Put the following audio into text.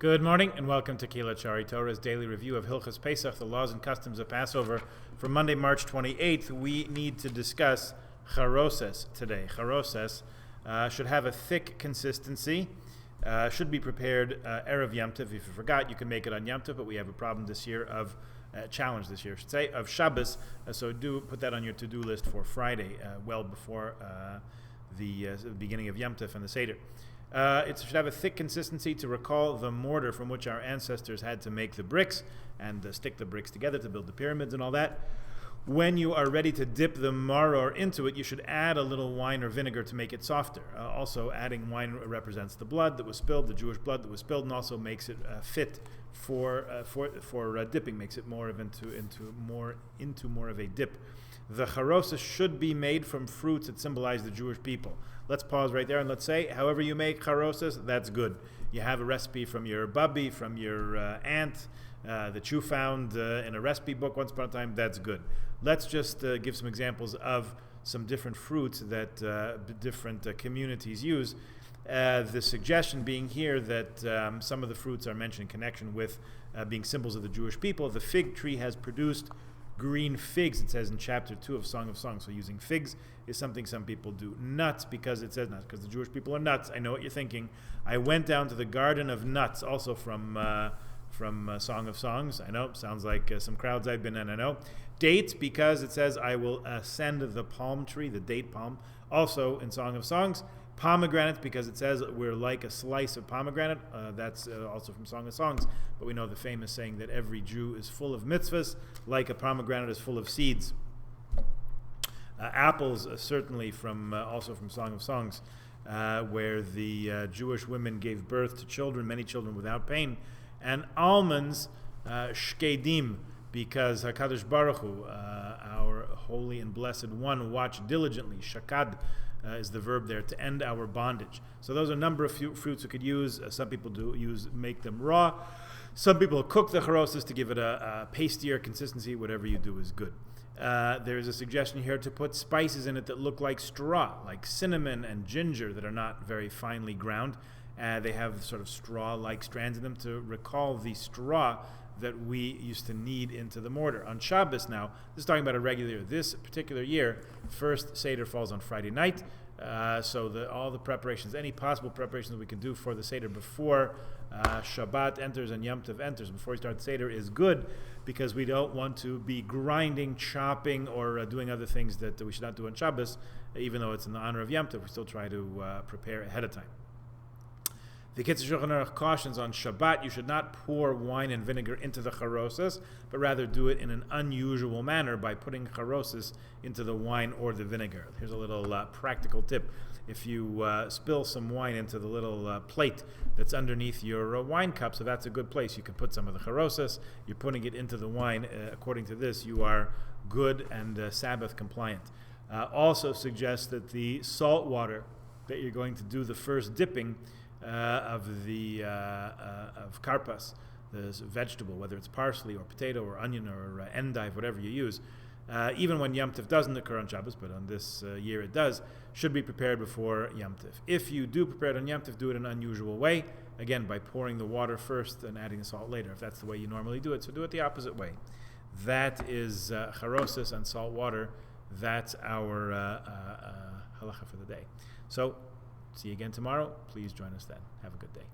Good morning and welcome to Kila Chari Torah's daily review of Hilchos Pesach, the laws and customs of Passover for Monday, March 28th. We need to discuss charoses today. Charoses should have a thick consistency, should be prepared Erev Yom Tov. If you forgot, you can make it on Yom Tov, but we have a problem this year of challenge this year, I should say, of Shabbos. So do put that on your to-do list for Friday, well before the beginning of Yom Tov and the Seder. It should have a thick consistency to recall the mortar from which our ancestors had to make the bricks and stick the bricks together to build the pyramids and all that. When you are ready to dip the maror into it, you should add a little wine or vinegar to make it softer. Also, adding wine represents the blood that was spilled, the Jewish blood that was spilled, and also makes it fit for dipping, makes it more of a dip. The charoses should be made from fruits that symbolize the Jewish people. Let's pause right there and let's say, however you make charoses, that's good. You have a recipe from your bubby, from your aunt, that you found in a recipe book once upon a time, that's good. Let's just give some examples of some different fruits that different communities use. The suggestion being here that some of the fruits are mentioned in connection with being symbols of the Jewish people. The fig tree has produced green figs, it says in chapter 2 of Song of Songs. So using figs is something some people do. Nuts, because it says nuts, because the Jewish people are nuts. I know what you're thinking. I went down to the garden of nuts, also from Song of Songs. I know, sounds like some crowds I've been in, I know. Dates, because it says I will ascend the palm tree, the date palm, also in Song of Songs. Pomegranate, because it says we're like a slice of pomegranate. That's also from Song of Songs. But we know the famous saying that every Jew is full of mitzvahs, like a pomegranate is full of seeds. Apples, certainly also from Song of Songs, where the Jewish women gave birth to children, many children without pain. And almonds, shkedim, because HaKadosh Baruch Hu, our holy and blessed one, watched diligently, shakad, is the verb there, to end our bondage. So those are a number of fruits we could use. Some people make them raw. Some people cook the charoses to give it a pastier consistency. Whatever you do is good. There is a suggestion here to put spices in it that look like straw, like cinnamon and ginger that are not very finely ground. They have sort of straw-like strands in them to recall the straw that we used to knead into the mortar. On Shabbos now, this is talking about a regular year. This particular year, first Seder falls on Friday night, so all the preparations, any possible preparations we can do for the Seder before Shabbat enters and Yom Tov enters, before we start the Seder, is good, because we don't want to be grinding, chopping, or doing other things that we should not do on Shabbos. Even though it's in the honor of Yom Tov, we still try to prepare ahead of time. The Kitzur Shulchan Aruch cautions on Shabbat, you should not pour wine and vinegar into the charoses, but rather do it in an unusual manner by putting charoses into the wine or the vinegar. Here's a little practical tip. If you spill some wine into the little plate that's underneath your wine cup, so that's a good place. You can put some of the charoses. You're putting it into the wine. According to this, you are good and Sabbath compliant. Also suggests that the salt water that you're going to do the first dipping of karpas, this vegetable, whether it's parsley or potato or onion or endive, whatever you use, even when Yom Tov doesn't occur on Shabbos, but on this year it does, should be prepared before Yom Tov. If you do prepare it on Yom Tov, do it in an unusual way, again, by pouring the water first and adding the salt later, if that's the way you normally do it. So do it the opposite way. That is charoses and salt water. That's our halacha for the day. So, see you again tomorrow. Please join us then. Have a good day.